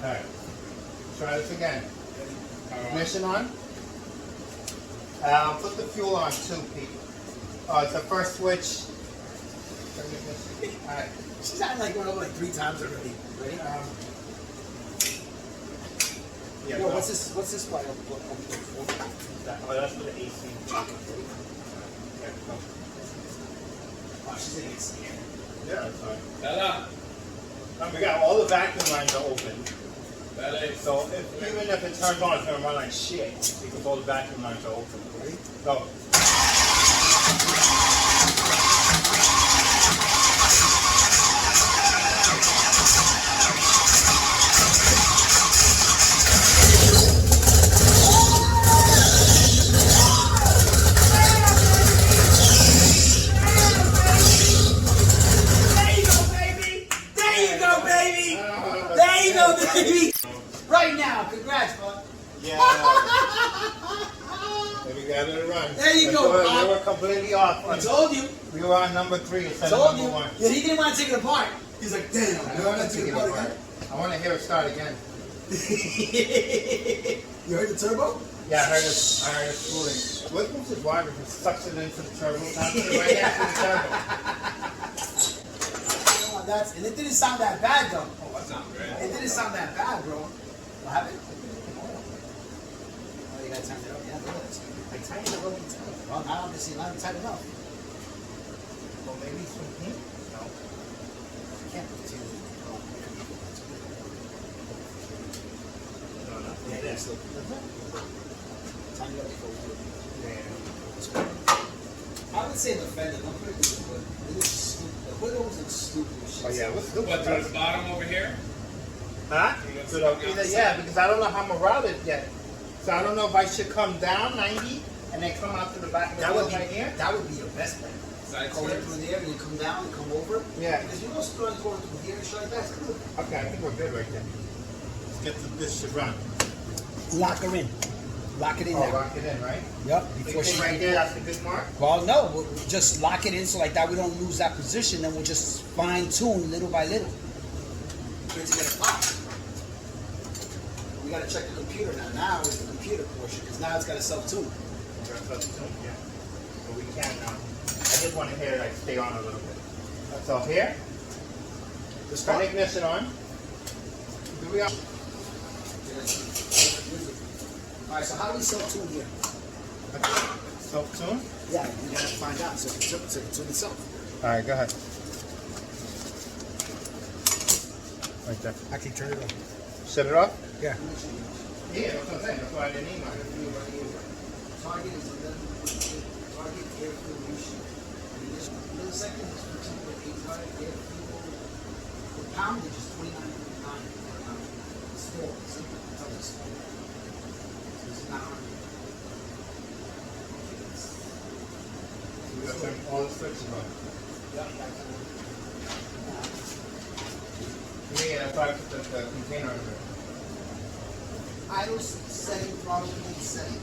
Alright. Try this again. Ignition on. Put the fuel on too, Pete. Oh, it's the first switch. Alright. She's had like one over like 3 times already. Ready? Yeah, yo, what's this part of oh, that's for the AC. Oh, she's gonna get scared. Yeah, that's fine. Bella. We got all the vacuum lines are open. Bella. So even if it turns on, it's gonna run like shit because all the vacuum lines are open. Ready? Go. Right now, congrats, bud. Yeah. We got it run. There you go, We Bob. were completely off. I told you. We were on number 3 instead Told of you. number 1. Yeah, he didn't want to take it apart. He's like, damn. I don't want to take it apart. I want to hear it start again. You heard the turbo? Yeah, I heard it spooling. What was his wiper who sucks it into the turbo? Right after the turbo. And it didn't sound that bad though. Oh, that sounds great. It didn't sound that bad, bro. What happened? Oh, you gotta turn it up. Yeah, look at this. I tightened it up. Well, now obviously not tight enough. Well, maybe some heat? No. I can't put it in. Yeah, that's the time you gotta go through. I would say the fender. Don't put it in the hood. It is stupid. The hood always looks stupid. Oh yeah, what's the What, to the bottom over here? Huh? Yeah, because I don't know how I'm gonna route it yet. So I don't know if I should come down 90 and then come out to the back of the wheel right here. That would be your best bet. Side Go in skirts? through there and then come down and come over. Yeah. Because you know going through here and shit like that. It's good. Okay, I think we're good right there. Let's get this to run. Lock her in. Lock it in there. Lock it in, right? Yep. Before she right there, that's a good mark. Well, no, we'll just lock it in so like that we don't lose that position. Then we'll just fine tune little by little. Trying to get it popped. We gotta check the computer now. Now is the computer portion because now it's got a self-tune. Yeah. But we can now. I just want to hear it like stay on a little bit. That's all here. Just turn the ignition on. Here we are. Alright, so how do we self-tune here? Self-tune? Yeah, we gotta find out. So tune itself. Alright, go ahead. Right there. Actually, turn it on. Shut it off? Yeah. Yeah, that's what I'm saying. That's why I didn't need mine. Target is 11. Target air fuel ratio. Milliseconds is 15.8. Target air fuel. The poundage is 29.9 per pound. Still, it's small. So it's not 100. We got to turn all the switches on. Yeah, that's why I put the container under it. Idle setting, throttle setting.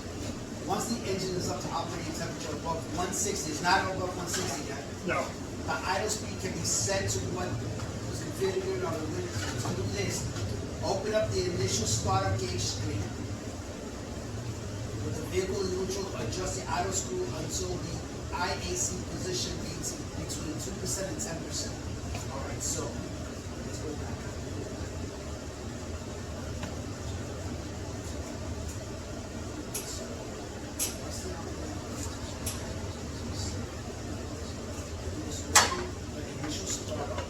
Once the engine is up to operating temperature above 160, it's not above 160 yet. No. The idle speed can be set to what was configured on the list. Open up the initial startup gauge screen. With the vehicle in neutral, adjust the idle screw until the IAC position reads between 2% and 10%. Alright, so let's go back. Initial startup.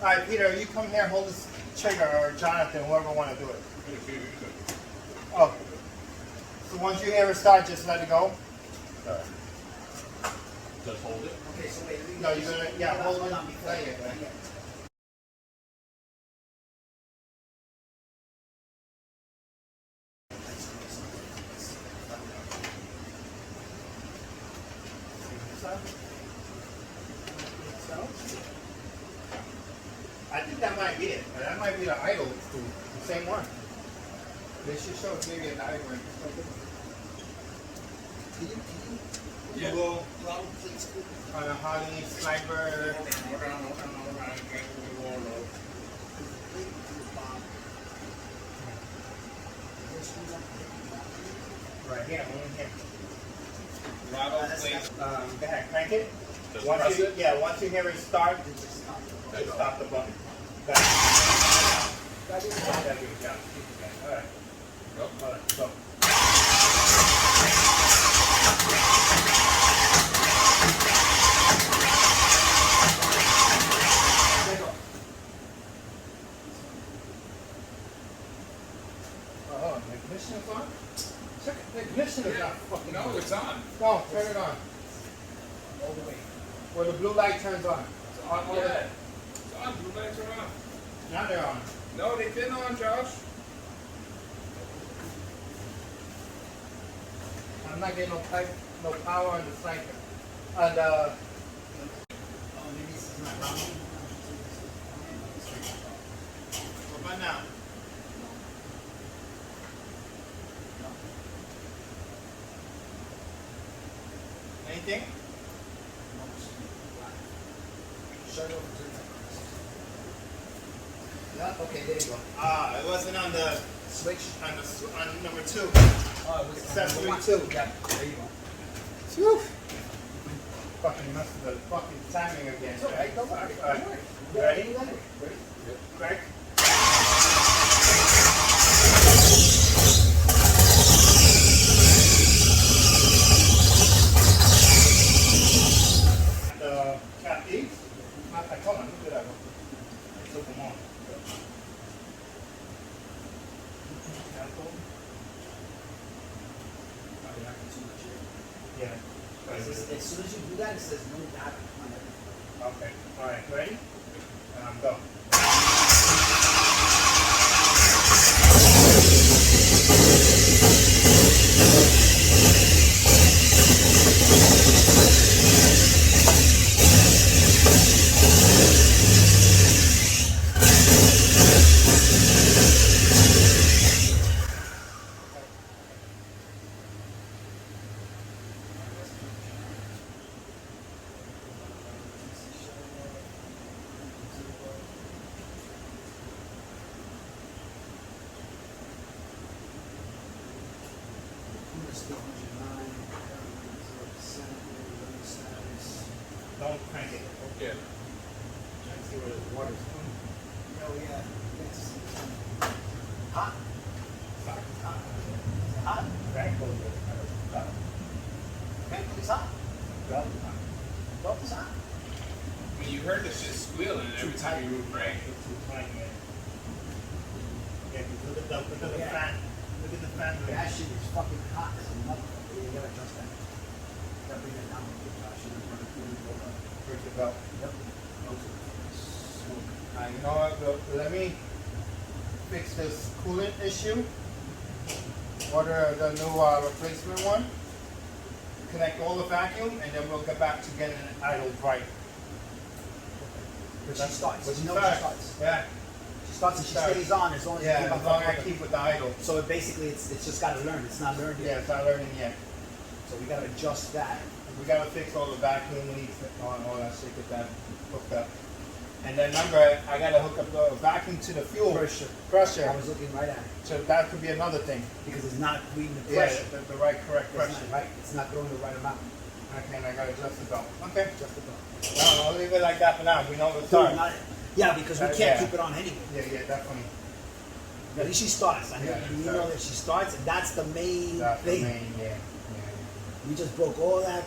All right, Peter, you come here, hold this trigger, or Jonathan, whoever want to do it. Oh. So once you hear it start, just let it go. Just hold it. Okay, so wait. No, you're gonna, yeah, hold it. on before. Yeah, yeah. I think that might be it. That might be the idle tool. The same one. They should show us maybe a diagram. Yeah. Google on a Harley sniper. Right here, only here. Throttle, please. Go ahead, crank it. Just Once press you, it? yeah, once you hear it start, just stop the button. Got it. There we go. All right. Nope. All right, go. Oh, the ignition is on? Check it. The ignition is not fucking No, on. it's on. No, turn it on. All the way. Where the blue light turns on. It's on all the Yeah. It's on. Blue lights are on. Now they're on. No, they've been on, Josh. I'm not getting no power on the sniper. And Oh, maybe this is not wrong. what about now? Anything? Shut it over to the Yeah, okay, there you go. It wasn't on the Switch. on number 2. Oh, it was Accessory number 2. one. Yeah, there you go. Phew. Fucking messed with the fucking timing again. It's all right, don't worry. All right. Don't worry. You ready? Ready? Greg? The cap these? I told him, look at that. I took them on. Yeah. As soon as you do that, it says no data on it. Okay. All right. Ready? Go. Still 109, 0%, status. Don't crank it. Yeah. Try to see where the water's coming. Oh, yeah. Yes. Hot? Hot? Crank goes with it. Chemical is hot. Go. Belt is hot. I mean, you heard the shit squealing every time you move brake. It's too tight, man. Yeah, 'cause look at the Yeah. fan. Look at the fan. That shit is fucking hot as a motherfucker. You gotta adjust that. You gotta bring that down a bit, Josh. You gotta run it through the Where's the belt? Yep. You know what? Let me fix this coolant issue. Order the new replacement one. Connect all the vacuum, and then we'll get back to getting it idled right. But she starts. But You know she starts. Yeah. She starts and she Starts. stays on as long as you Yeah, keep on as long as I top of it. keep with the idle. So it basically, it's just got to learn. It's not learned Yeah, yet. it's not learning yet. So we got to adjust that. We gotta fix all the vacuum leaks on all that shit, get that hooked up. And then remember, I gotta hook up the vacuum to the fuel Pressure. pressure. I was looking right at it So that could be another thing. because it's not reading the Yeah, pressure. the right, correct It's pressure. not right. It's not throwing the right amount. Okay, and I gotta adjust the belt. Okay. Just the belt. No, I'll leave it like that for now. We know the Cool, time. not- Yeah, because we can't Yeah. keep it on anyway. Yeah, definitely. At least she starts. I know Yeah, you she know starts. that she starts, and that's the main That's the thing. main, yeah. We just broke all that